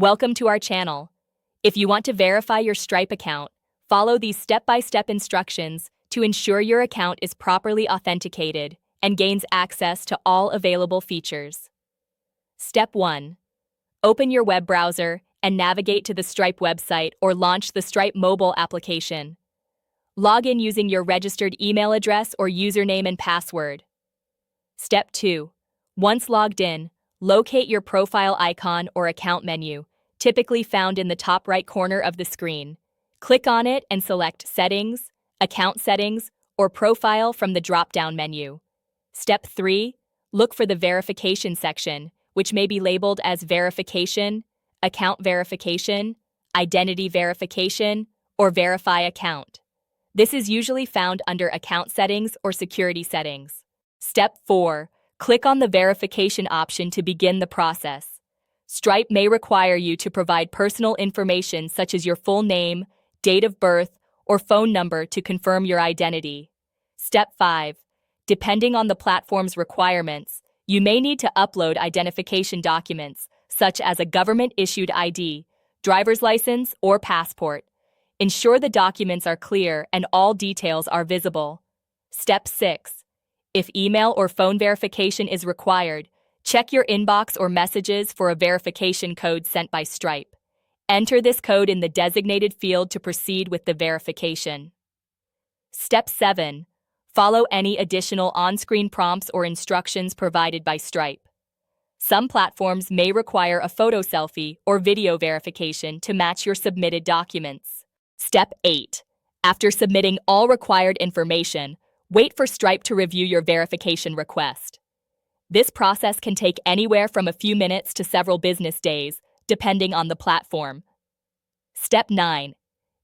Welcome to our channel. If you want to verify your Stripe account, follow these step-by-step instructions to ensure your account is properly authenticated and gains access to all available features. Step 1. Open your web browser and navigate to the Stripe website or launch the Stripe mobile application. Log in using your registered email address or username and password. Step 2. Once logged in, locate your profile icon or account menu, typically found in the top right corner of the screen. Click on it and select Settings, Account Settings, or Profile from the drop-down menu. Step 3. Look for the Verification section, which may be labeled as Verification, Account Verification, Identity Verification, or Verify Account. This is usually found under Account Settings or Security Settings. Step 4. Click on the verification option to begin the process. Stripe may require you to provide personal information such as your full name, date of birth, or phone number to confirm your identity. Step 5. Depending on the platform's requirements, you may need to upload identification documents such as a government-issued ID, driver's license, or passport. Ensure the documents are clear and all details are visible. Step 6. If email or phone verification is required, check your inbox or messages for a verification code sent by Stripe. Enter this code in the designated field to proceed with the verification. Step 7. Follow any additional on-screen prompts or instructions provided by Stripe. Some platforms may require a photo selfie or video verification to match your submitted documents. Step 8. After submitting all required information, wait for Stripe to review your verification request. This process can take anywhere from a few minutes to several business days, depending on the platform. Step 9.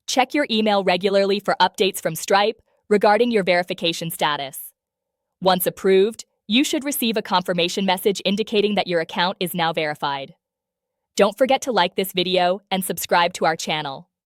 Check your email regularly for updates from Stripe regarding your verification status. Once approved, you should receive a confirmation message indicating that your account is now verified. Don't forget to like this video and subscribe to our channel.